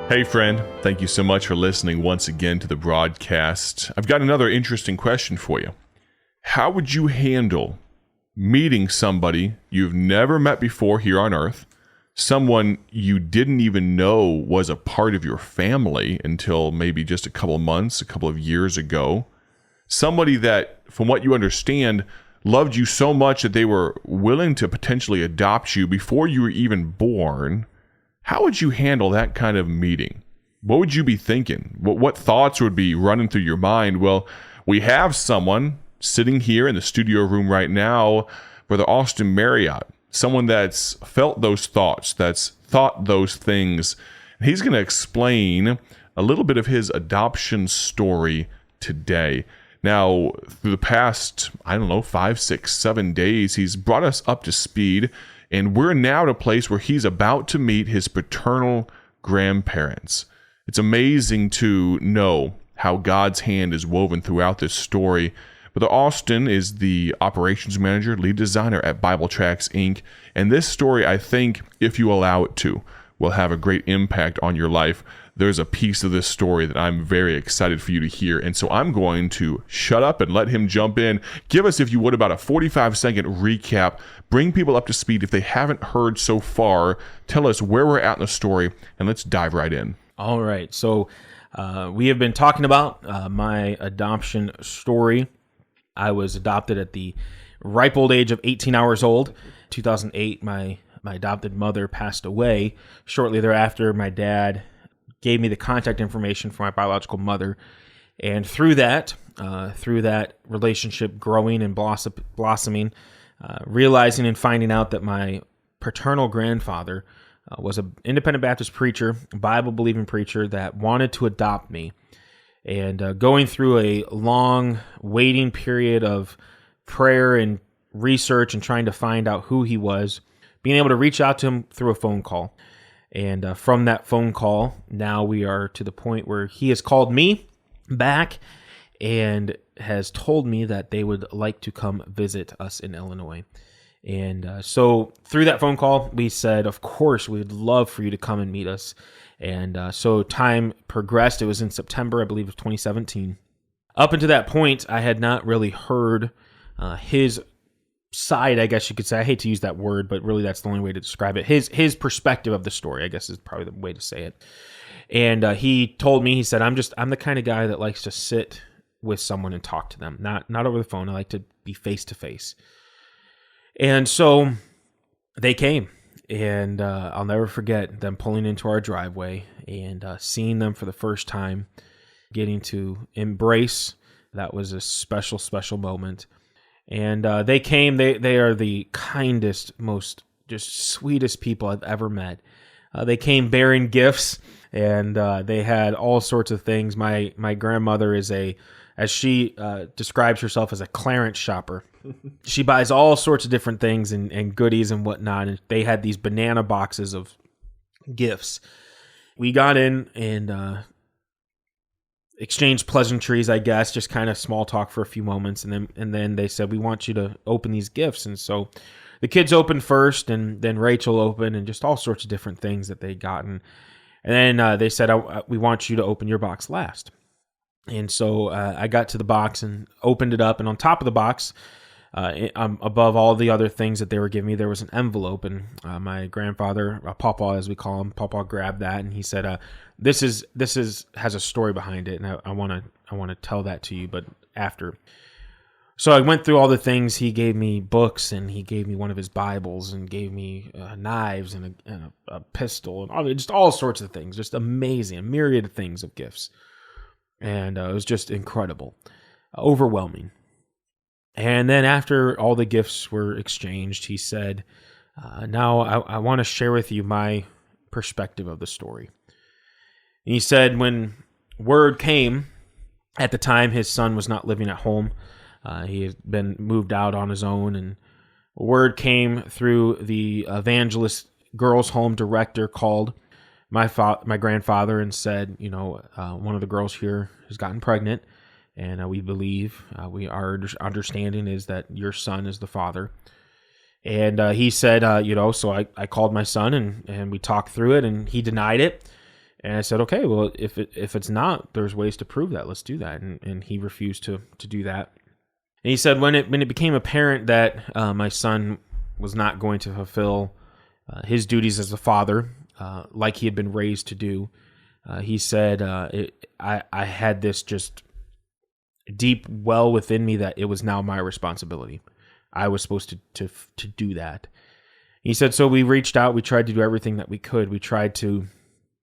Hey friend, thank you so much for listening once again to the broadcast. I've got another interesting question for you. How would you handle meeting somebody you've never met before here on Earth, someone you didn't even know was a part of your family until maybe just a couple of months, a couple of years ago, somebody that, from what you understand, loved you so much that they were willing to potentially adopt you before you were even born? How would you handle that kind of meeting? What would you be thinking? What thoughts would be running through your mind? Well, we have someone sitting here in the studio room right now, Brother Austin Marriott, someone that's felt those thoughts, that's thought those things. He's going to explain a little bit of his adoption story today. Now, through the past, 5, 6, 7 days, he's brought us up to speed. And we're now at a place where he's about to meet his paternal grandparents. It's amazing to know how God's hand is woven throughout this story. Brother Austin is the operations manager, lead designer at Bible Tracts, Inc. And this story, I think, if you allow it to, will have a great impact on your life. There's a piece of this story that I'm very excited for you to hear. And so I'm going to shut up and let him jump in. Give us, if you would, about a 45-second recap. Bring people up to speed if they haven't heard so far. Tell us where we're at in the story, and let's dive right in. All right. So we have been talking about my adoption story. I was adopted at the ripe old age of 18 hours old. 2008, my adopted mother passed away. Shortly thereafter, my dad gave me the contact information for my biological mother. And through that relationship growing and blossoming, realizing and finding out that my paternal grandfather was an independent Baptist preacher, Bible-believing preacher that wanted to adopt me. And going through a long waiting period of prayer and research and trying to find out who he was, being able to reach out to him through a phone call. And from that phone call, now we are to the point where he has called me back and has told me that they would like to come visit us in Illinois. And so through that phone call, we said, of course, we'd love for you to come and meet us. And so time progressed. It was in September, I believe, of 2017. Up until that point, I had not really heard his side, I guess you could say. I hate to use that word, but really that's the only way to describe it. His perspective of the story, I guess, is probably the way to say it. And he told me, he said, I'm the kind of guy that likes to sit with someone and talk to them, not over the phone. I like to be face to face. And so they came, and I'll never forget them pulling into our driveway and seeing them for the first time, getting to embrace. That was a special, special moment. And they came. They are the kindest, most just sweetest people I've ever met. They came bearing gifts, and they had all sorts of things. My grandmother is as she describes herself, as a clearance shopper. She buys all sorts of different things and goodies and whatnot. And they had these banana boxes of gifts. We got in and exchanged pleasantries, I guess, just kind of small talk for a few moments, and then they said, we want you to open these gifts. And so the kids opened first, and then Rachel opened, and just all sorts of different things that they'd gotten. And then they said, we want you to open your box last. And so I got to the box and opened it up, and on top of the box, above all the other things that they were giving me, there was an envelope, and my grandfather, Papa as we call him, Papa grabbed that, and he said, "This has a story behind it, and I want to tell that to you, but after." So I went through all the things. He gave me books, and he gave me one of his Bibles, and gave me knives and a pistol, and just all sorts of things, just amazing, a myriad of things of gifts, and it was just incredible, overwhelming. And then after all the gifts were exchanged, he said, now I want to share with you my perspective of the story. And he said when word came, at the time his son was not living at home. He had been moved out on his own, and word came through the evangelist girls' home director, called my grandfather and said, one of the girls here has gotten pregnant. And we believe, our understanding is that your son is the father. And he said, so I called my son and we talked through it, and he denied it. And I said, okay, well, if it's not, there's ways to prove that. Let's do that. And he refused to do that. And he said when it became apparent that my son was not going to fulfill his duties as a father, like he had been raised to do, he said, I had this just deep well within me that it was now my responsibility. I was supposed to do that. He said, so we reached out. We tried to do everything that we could. We tried to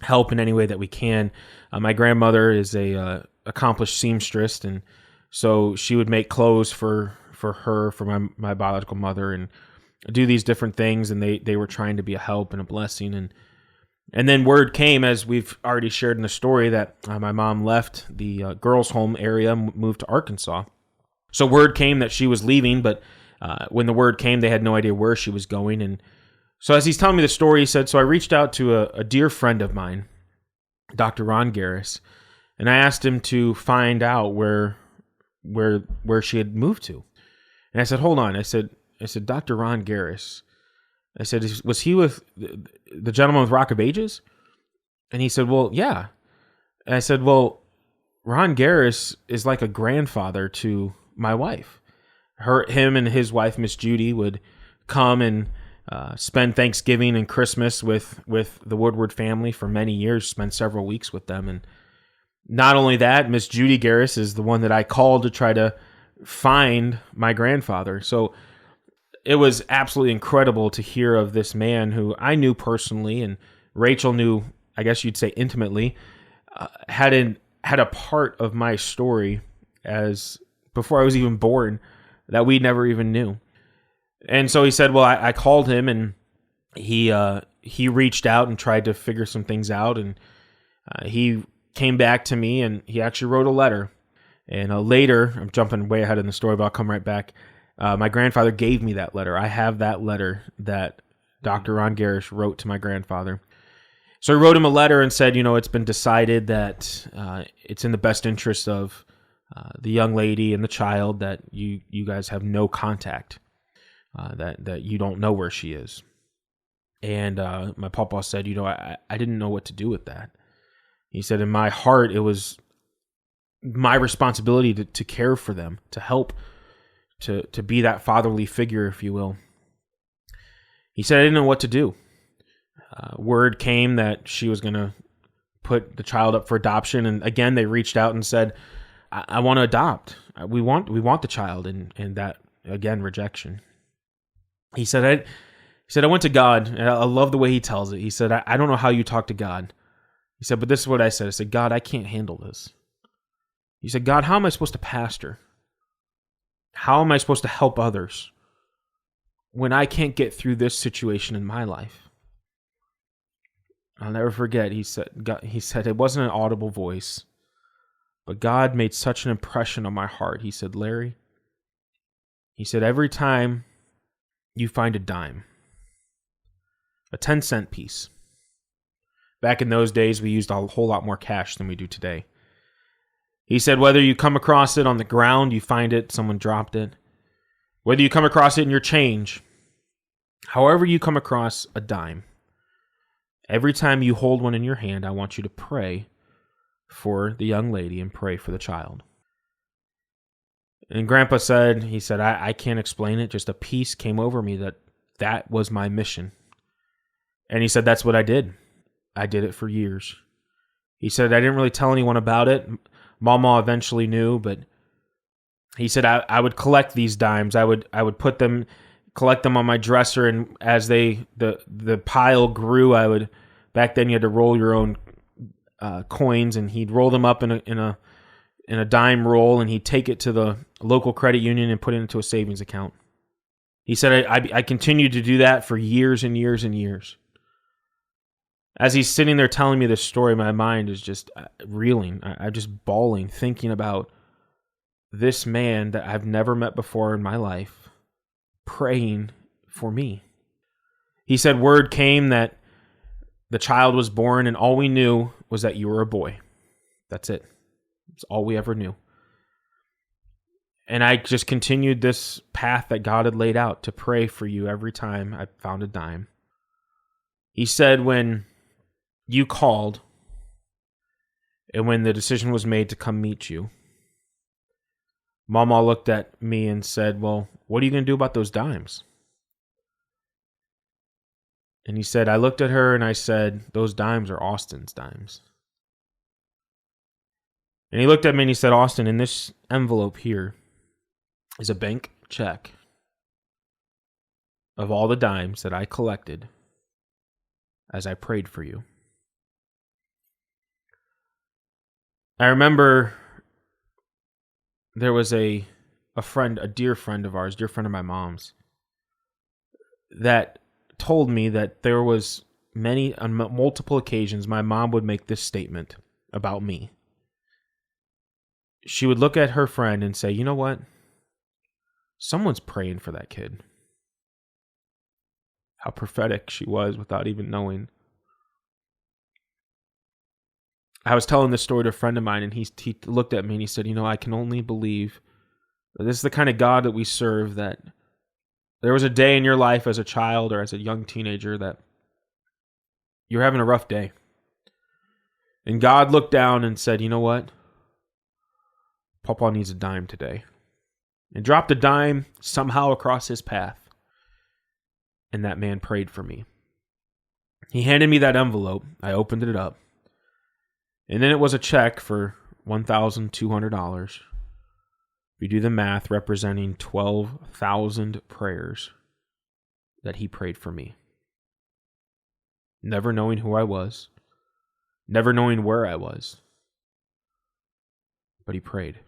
help in any way that we can. My grandmother is a accomplished seamstress, and so she would make clothes for her, for my biological mother, and do these different things. And they were trying to be a help and a blessing. And then word came, as we've already shared in the story, that my mom left the girls' home area, moved to Arkansas. So word came that she was leaving, but when the word came, they had no idea where she was going. And so as he's telling me the story, he said, so I reached out to a dear friend of mine, Dr. Ron Garris, and I asked him to find out where she had moved to. And I said, hold on. I said, Dr. Ron Garris. I said, was he with the gentleman with Rock of Ages? And he said, well, yeah. And I said, well, Ron Garris is like a grandfather to my wife. Him and his wife, Miss Judy, would come and spend Thanksgiving and Christmas with the Woodward family for many years, spend several weeks with them. And not only that, Miss Judy Garris is the one that I called to try to find my grandfather. So it was absolutely incredible to hear of this man who I knew personally, and Rachel knew, I guess you'd say intimately, had a part of my story as before I was even born that we never even knew. And so he said, well, I called him, and he reached out and tried to figure some things out. And he came back to me, and he actually wrote a letter. And later, I'm jumping way ahead in the story, but I'll come right back. My grandfather gave me that letter. I have that letter that Dr. Ron Garris wrote to my grandfather. So he wrote him a letter and said, it's been decided that it's in the best interest of the young lady and the child that you guys have no contact. That you don't know where she is. And my papa said, I didn't know what to do with that. He said, in my heart, it was my responsibility to care for them, to help, to be that fatherly figure, if you will. He said, I didn't know what to do. Word came that she was going to put the child up for adoption. And again, they reached out and said, I want to adopt. We want the child. And that, again, rejection. He said, I went to God, and I love the way he tells it. He said, I don't know how you talk to God. He said, but this is what I said. I said, God, I can't handle this. He said, God, how am I supposed to pastor? How am I supposed to help others when I can't get through this situation in my life? I'll never forget, he said, it wasn't an audible voice, but God made such an impression on my heart. He said, Larry, he said, every time you find a dime, a 10-cent piece. Back in those days, we used a whole lot more cash than we do today. He said, whether you come across it on the ground, you find it, someone dropped it. Whether you come across it in your change, however you come across a dime, every time you hold one in your hand, I want you to pray for the young lady and pray for the child. And Grandpa said, I can't explain it. Just a peace came over me that was my mission. And he said, that's what I did. I did it for years. He said, I didn't really tell anyone about it. Mama eventually knew, but he said, I would collect these dimes. I would collect them on my dresser. And as the pile grew, back then you had to roll your own coins, and he'd roll them up in a dime roll, and he'd take it to the local credit union and put it into a savings account. He said, I continued to do that for years and years and years. As he's sitting there telling me this story, my mind is just reeling. I'm just bawling, thinking about this man that I've never met before in my life, praying for me. He said, word came that the child was born, and all we knew was that you were a boy. That's it. It's all we ever knew. And I just continued this path that God had laid out to pray for you every time I found a dime. He said, when you called And when the decision was made to come meet you, Mama looked at me and said, well, what are you going to do about those dimes? And he said, I looked at her and I said, those dimes are Austin's dimes. And he looked at me and he said, Austin, in this envelope here is a bank check of all the dimes that I collected as I prayed for you. I remember there was a friend, a dear friend of ours, dear friend of my mom's, that told me that there was on multiple occasions, my mom would make this statement about me. She would look at her friend and say, you know what? Someone's praying for that kid. How prophetic she was without even knowing. I was telling this story to a friend of mine, and he looked at me and he said, I can only believe that this is the kind of God that we serve, that there was a day in your life as a child or as a young teenager that you're having a rough day. And God looked down and said, you know what? Papa needs a dime today. And dropped a dime somehow across his path. And that man prayed for me. He handed me that envelope. I opened it up. And then it was a check for $1,200. If you do the math, representing 12,000 prayers that he prayed for me. Never knowing who I was. Never knowing where I was. But he prayed.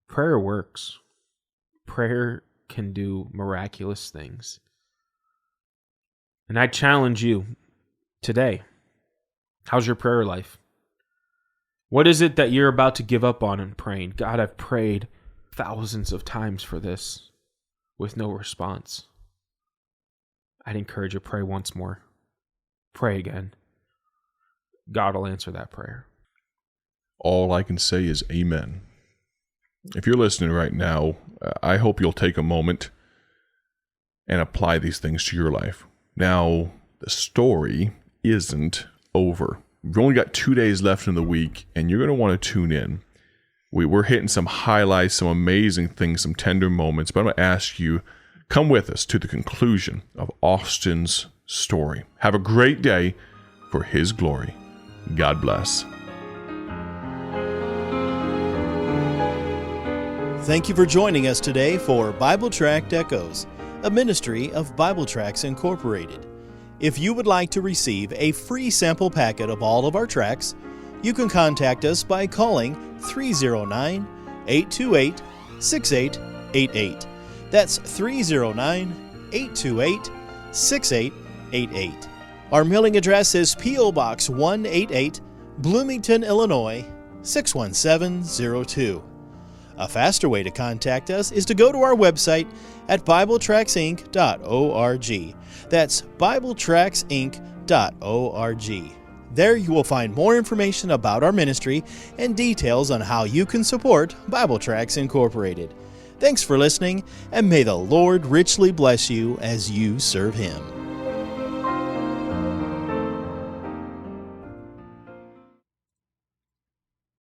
Prayer works. Prayer can do miraculous things. And I challenge you today. How's your prayer life? What is it that you're about to give up on in praying? God, I've prayed thousands of times for this with no response. I'd encourage you to pray once more. Pray again. God will answer that prayer. All I can say is amen. If you're listening right now, I hope you'll take a moment and apply these things to your life. Now, the story isn't over. We've only got 2 days left in the week, and you're going to want to tune in. We're hitting some highlights, some amazing things, some tender moments, but I'm going to ask you, come with us to the conclusion of Austin's story. Have a great day for his glory. God bless. Thank you for joining us today for Bible Tract Echoes, a ministry of Bible Tracts Incorporated. If you would like to receive a free sample packet of all of our tracts, you can contact us by calling 309-828-6888. That's 309-828-6888. Our mailing address is P.O. Box 188, Bloomington, Illinois, 61702. A faster way to contact us is to go to our website at BibleTractsInc.org. That's BibleTractsInc.org. There you will find more information about our ministry and details on how you can support Bible Tracts Incorporated. Thanks for listening, and may the Lord richly bless you as you serve Him.